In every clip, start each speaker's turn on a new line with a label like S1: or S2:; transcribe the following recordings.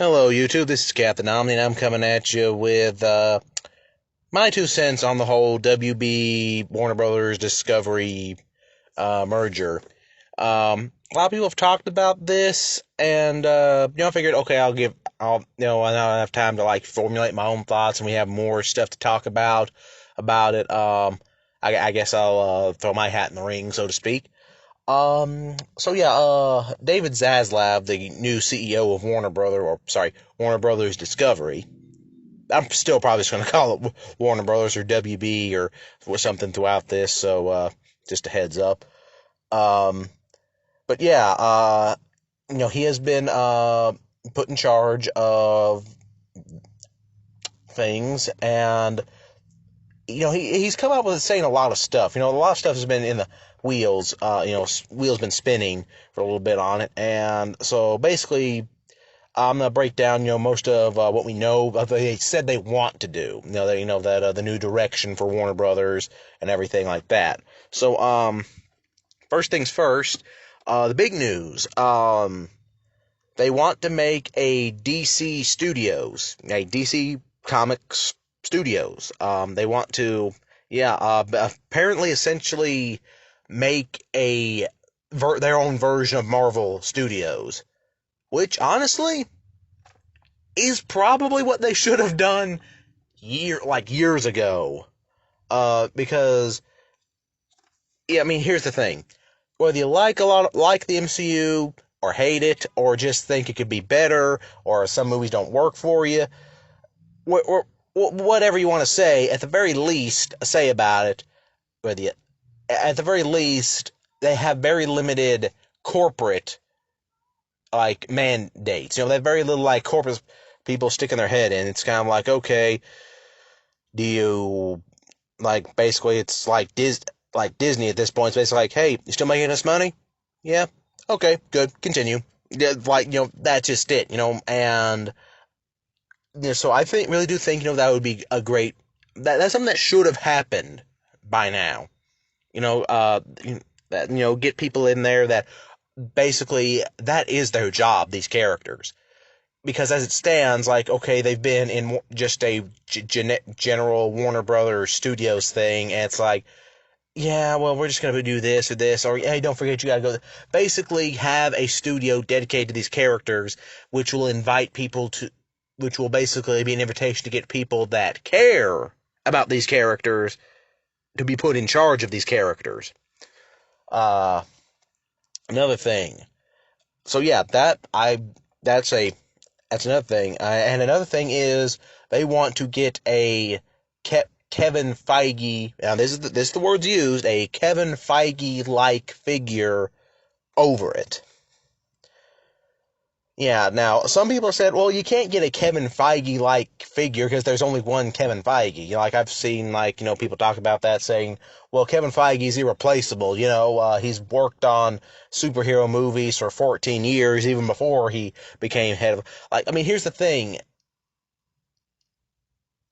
S1: Hello, YouTube. This is Captain Omni, and I'm coming at you with my 2 cents on the whole WB Warner Brothers Discovery merger. A lot of people have talked about this, and I figured, okay, I don't have time to like formulate my own thoughts, and we have more stuff to talk about it. I guess I'll throw my hat in the ring, so to speak. David Zaslav, the new CEO of Warner Brothers Discovery. I'm still probably just going to call it Warner Brothers or WB or something throughout this, so just a heads up. Um, but yeah, he has been put in charge of things, and he's come up with saying a lot of stuff. A lot of stuff has been in the wheels. Wheels been spinning for a little bit on it, and so basically, I'm gonna break down most of what we know. They said they want to do. That the new direction for Warner Brothers and everything like that. So first things first, the big news. They want to make a DC Comics Studios. They want to, apparently, essentially make their own version of Marvel Studios, which honestly is probably what they should have done years ago. Because here's the thing: whether you like the MCU or hate it, or just think it could be better, or some movies don't work for you, or whatever you want to say, at the very least, say about it. At the very least, they have very limited corporate mandates. They have very little corporate people sticking their head in. It's kind of like, okay, do you basically it's like Disney at this point. It's basically like, hey, you still making us money? Yeah. Okay, good. Continue. Yeah, that's just it. And so I really do think that would be a great that's something that should have happened by now. Get people in there that basically that is their job, these characters. Because as it stands, okay, they've been in just a general Warner Brothers Studios thing, and it's like, yeah, well, we're just going to do this or this, or hey, don't forget you got to go. Basically, have a studio dedicated to these characters, which will basically be an invitation to get people that care about these characters to be put in charge of these characters. Another thing. So yeah, that's another thing. And another thing is they want to get a Kevin Feige. Now this is the words used. A Kevin Feige like figure over it. Yeah. Now some people said, well, you can't get a Kevin Feige like figure because there's only one Kevin Feige. I've seen people talk about that, saying, well, Kevin Feige's irreplaceable. He's worked on superhero movies for 14 years, even before he became head of. Here's the thing.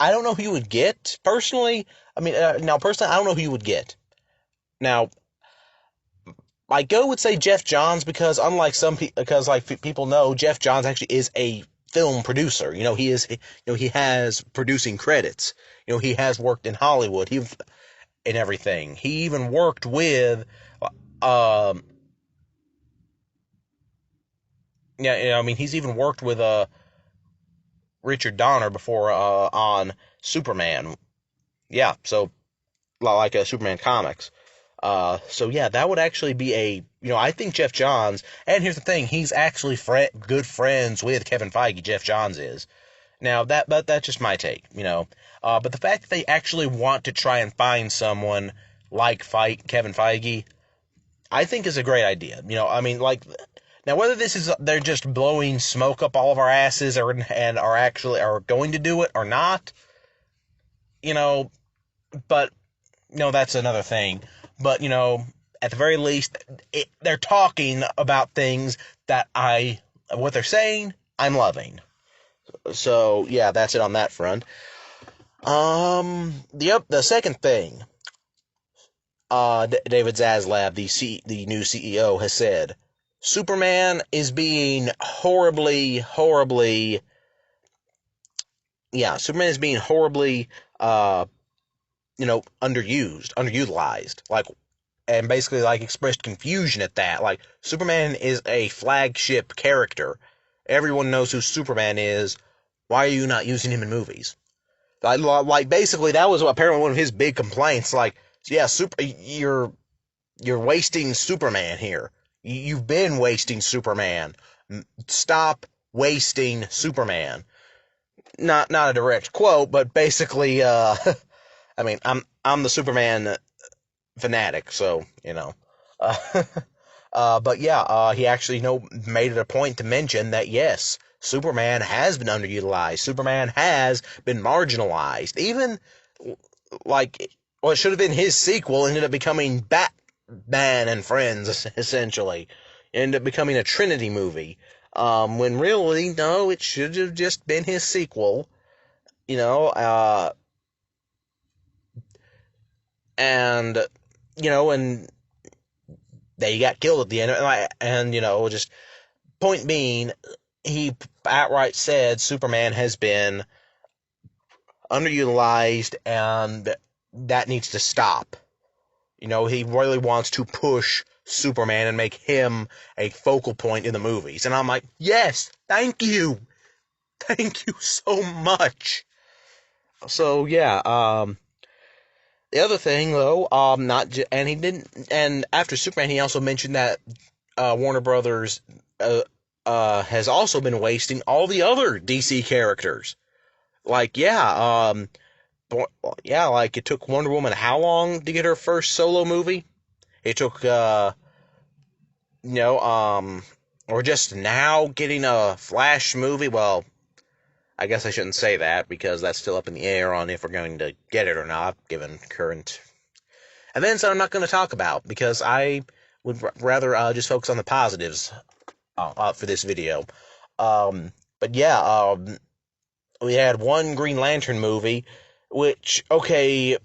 S1: I don't know who you would get personally. Personally, I don't know who you would get. Now, my go would say Geoff Johns, because unlike people know, Geoff Johns actually is a film producer. He has producing credits. He has worked in Hollywood. And everything. He even worked with, he's even worked with Richard Donner before on Superman. Yeah, so like Superman comics. So yeah, that would actually be I think Geoff Johns, and here's the thing, he's actually good friends with Kevin Feige, Geoff Johns is. Now, that's just my take, but the fact that they actually want to try and find someone like Kevin Feige, I think is a great idea. Now whether they're just blowing smoke up all of our asses and are going to do it or not, but, that's another thing. But, at the very least, they're talking about things that what they're saying, I'm loving. So, yeah, that's it on that front. The second thing, David Zaslav, the new CEO, has said, Superman is being horribly, Superman is being horribly, underutilized, like, and basically, like, expressed confusion at that. Like, Superman is a flagship character. Everyone knows who Superman is. Why are you not using him in movies? Like, basically, that was apparently one of his big complaints. Like, yeah, you're wasting Superman here. You've been wasting Superman. Stop wasting Superman. Not a direct quote, but basically, I mean, I'm the Superman fanatic, so Uh, but yeah, he actually made it a point to mention that yes, Superman has been underutilized. Superman has been marginalized. Even like what should have been his sequel ended up becoming Batman and Friends, essentially. It ended up becoming a Trinity movie. When really, no, it should have just been his sequel. You know, and and they got killed at the end. And just point being, he outright said Superman has been underutilized and that needs to stop. He really wants to push Superman and make him a focal point in the movies. And I'm like, yes, thank you. Thank you so much. So, yeah, the other thing, though, and he didn't, and after Superman, he also mentioned that Warner Brothers has also been wasting all the other DC characters. Like, like it took Wonder Woman how long to get her first solo movie? It took, or just now getting a Flash movie. Well, I guess I shouldn't say that because that's still up in the air on if we're going to get it or not, given current events that I'm not going to talk about because I would rather just focus on the positives for this video. But yeah, we had one Green Lantern movie, which, okay,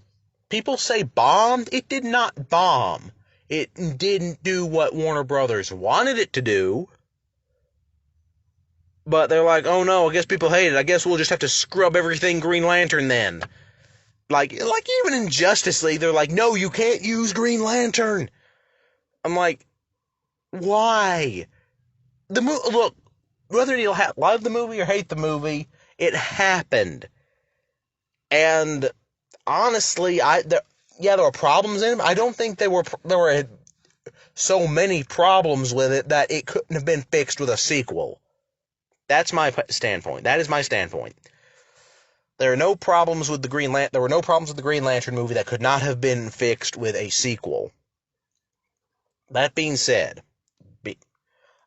S1: people say bombed. It did not bomb. It didn't do what Warner Brothers wanted it to do. But they're like, oh no, I guess people hate it. I guess we'll just have to scrub everything Green Lantern then. Like even in Justice League, they're like, no, you can't use Green Lantern. I'm like, why? Look, whether you'll love the movie or hate the movie, it happened. And honestly, there were problems in it. I don't think there were so many problems with it that it couldn't have been fixed with a sequel. That's my standpoint. That is my standpoint. There were no problems with the Green Lantern movie that could not have been fixed with a sequel. That being said,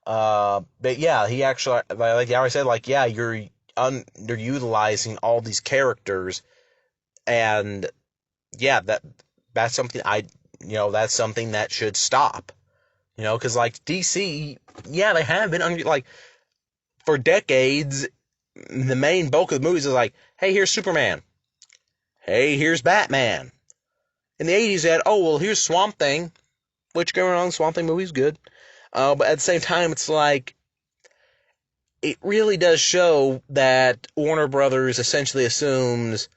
S1: but yeah, he actually, like I already said, like, yeah, you're underutilizing all these characters, and yeah, that's something that's something that should stop. Because like DC, yeah, they have been for decades. The main bulk of the movies is like, hey, here's Superman. Hey, here's Batman. In the 80s, they had, oh, well, here's Swamp Thing, which going on, Swamp Thing movie's good. But at the same time, it's like, it really does show that Warner Brothers essentially assumes,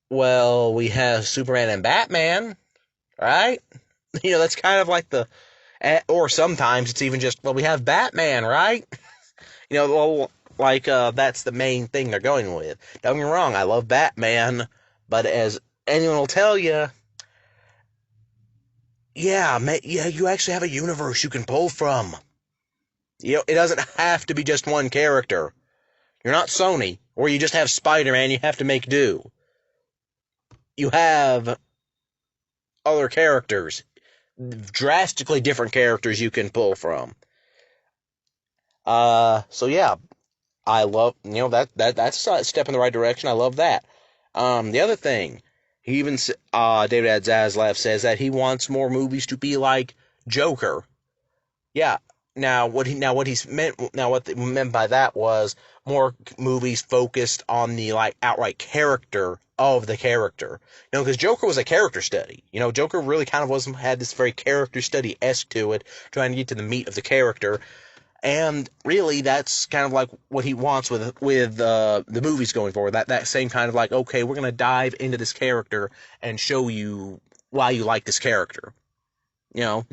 S1: well, we have Superman and Batman, right? That's kind of like or sometimes it's even just, well, we have Batman, right? That's the main thing they're going with. Don't get me wrong, I love Batman, but as anyone will tell you, you actually have a universe you can pull from. It doesn't have to be just one character. You're not Sony, or you just have Spider-Man, you have to make do. You have other characters, drastically different characters you can pull from. So yeah, I love, that's a step in the right direction. I love that. The other thing, David Zaslav says that he wants more movies to be like Joker. Yeah. What he meant by that was more movies focused on the outright character of the character. Because Joker was a character study. Joker really kind of had this very character study-esque to it, trying to get to the meat of the character. And really, that's kind of like what he wants with the movies going forward. That same kind of like, okay, we're going to dive into this character and show you why you like this character. I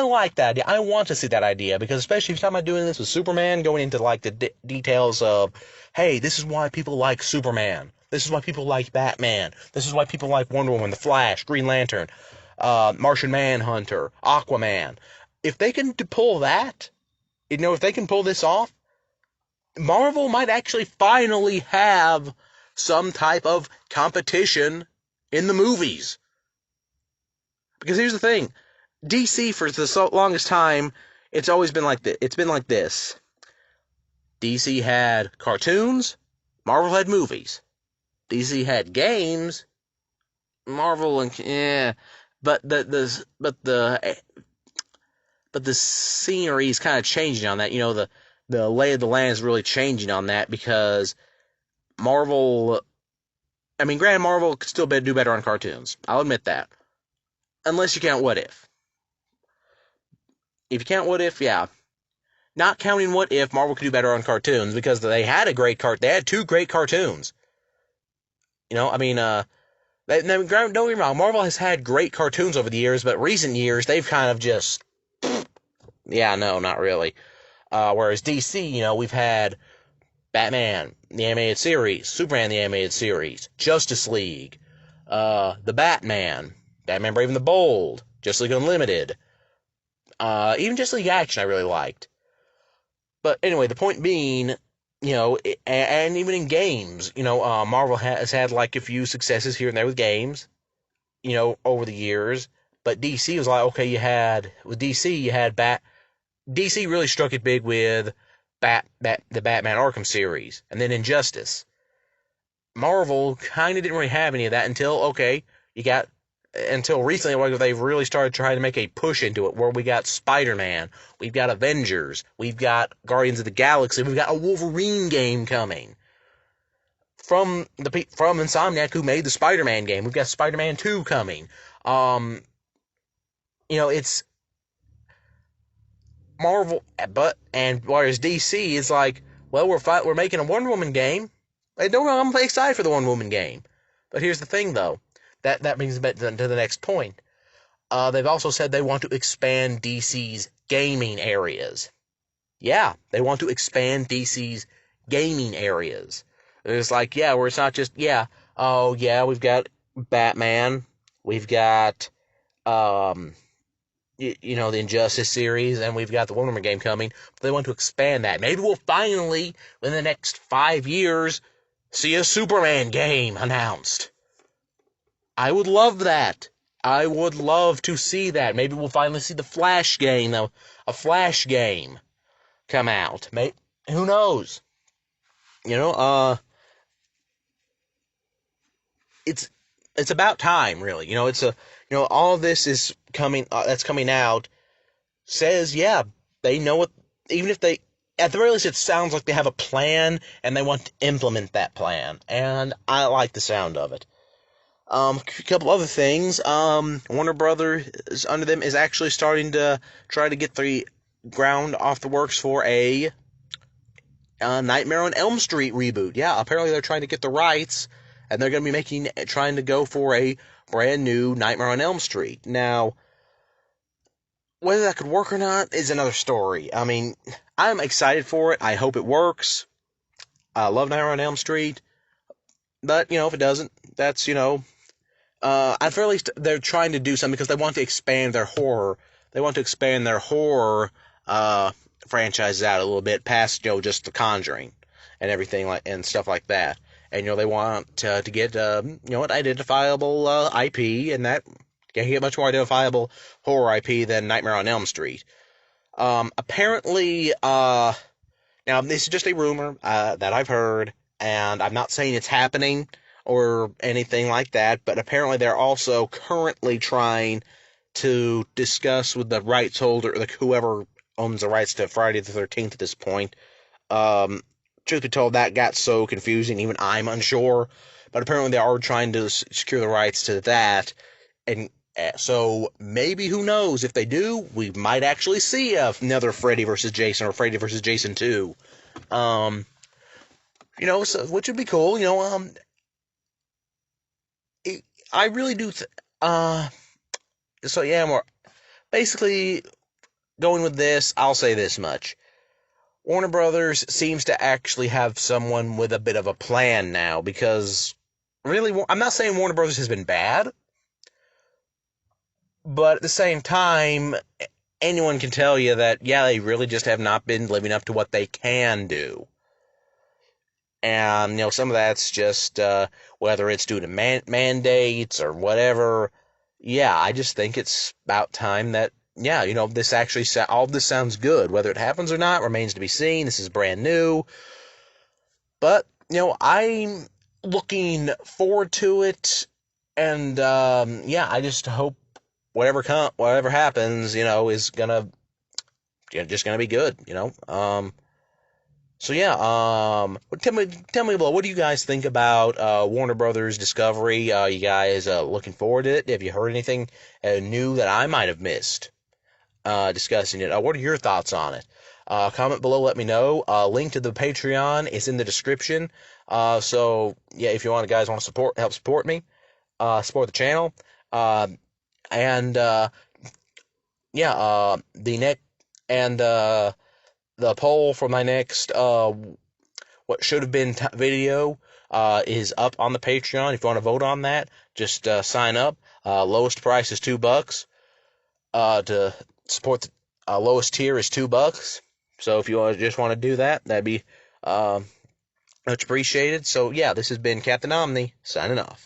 S1: like that idea. I want to see that idea, because especially if you're talking about doing this with Superman, going into like the details of, hey, this is why people like Superman. This is why people like Batman. This is why people like Wonder Woman, The Flash, Green Lantern, Martian Manhunter, Aquaman. If they can pull that, if they can pull this off, Marvel might actually finally have some type of competition in the movies. Because here's the thing, DC for the longest time, it's always been like this. It's been like this. DC had cartoons, Marvel had movies. DC had games, Marvel and but the scenery is kind of changing on that. The lay of the land is really changing on that, because Marvel. I mean, granted, Marvel could still do better on cartoons. I'll admit that. Unless you count What If. If you count What If, yeah. Not counting What If, Marvel could do better on cartoons, because they had they had two great cartoons. Don't get me wrong, Marvel has had great cartoons over the years, but recent years, they've kind of just, yeah, no, not really. Whereas DC, we've had Batman, the animated series, Superman, the animated series, Justice League, the Batman Brave and the Bold, Justice League Unlimited, even Justice League Action I really liked. But anyway, the point being, and even in games, Marvel has had like a few successes here and there with games, over the years. But DC was like, okay, DC really struck it big with the Batman Arkham series, and then Injustice. Marvel kind of didn't really have any of that until recently, where they've really started trying to make a push into it, where we got Spider-Man, we've got Avengers, we've got Guardians of the Galaxy, we've got a Wolverine game coming from Insomniac, who made the Spider-Man game. We've got Spider-Man 2 coming. It's Marvel, whereas DC is like, well, we're making a Wonder Woman game. I'm excited for the Wonder Woman game. But here's the thing, though. That brings me to the next point. They've also said they want to expand DC's gaming areas. Yeah, they want to expand DC's gaming areas. It's like, where it's not just, we've got Batman, we've got, the Injustice series, and we've got the Wonder Woman game coming. But they want to expand that. Maybe we'll finally, in the next 5 years, see a Superman game announced. I would love that. I would love to see that. Maybe we'll finally see the Flash game, a Flash game come out. Who knows? It's about time, really. All of this is coming. That's coming out. Says, they know what. Even if they, at the very least, it sounds like they have a plan and they want to implement that plan. And I like the sound of it. A couple other things. Warner Brothers, under them, is actually starting to try to get the ground off the works for a Nightmare on Elm Street reboot. Yeah, apparently they're trying to get the rights, and they're going to be trying to go for a brand new Nightmare on Elm Street. Now, whether that could work or not is another story. I mean, I'm excited for it. I hope it works. I love Nightmare on Elm Street. But, if it doesn't, that's, at very least they're trying to do something, because they want to expand their horror. They want to expand their horror franchises out a little bit past, just The Conjuring and everything and stuff like that. And, they want to get, an identifiable IP, and that can't get much more identifiable horror IP than Nightmare on Elm Street. Apparently, now this is just a rumor that I've heard, and I'm not saying it's happening or anything like that, but apparently they're also currently trying to discuss with the rights holder, like whoever owns the rights to Friday the 13th at this point, truth be told, that got so confusing. Even I'm unsure. But apparently, they are trying to secure the rights to that, and so maybe, who knows? If they do, we might actually see another Freddy versus Jason, or Freddy versus Jason 2. Um, so, which would be cool. I really do. So yeah, more basically going with this. I'll say this much: Warner Brothers seems to actually have someone with a bit of a plan now, because really, I'm not saying Warner Brothers has been bad, but at the same time, anyone can tell you that, yeah, they really just have not been living up to what they can do. And, some of that's just, whether it's due to mandates or whatever. Yeah, I just think it's about time that, yeah, this actually, all this sounds good. Whether it happens or not remains to be seen. This is brand new. But, I'm looking forward to it. And, yeah, I just hope whatever happens, is just gonna be good. So yeah, tell me about, what do you guys think about Warner Brothers Discovery? You guys looking forward to it? Have you heard anything new that I might have missed discussing it? What are your thoughts on it? Comment below, let me know. Link to the Patreon is in the description. So yeah, if you guys want to help support me, support the channel, and yeah, the next and the poll for my next what should have been video is up on the Patreon. If you want to vote on that, just sign up. Lowest price is $2. To support the lowest tier is $2. So if you just want to do that, that'd be much appreciated. So yeah, this has been Captain Omni signing off.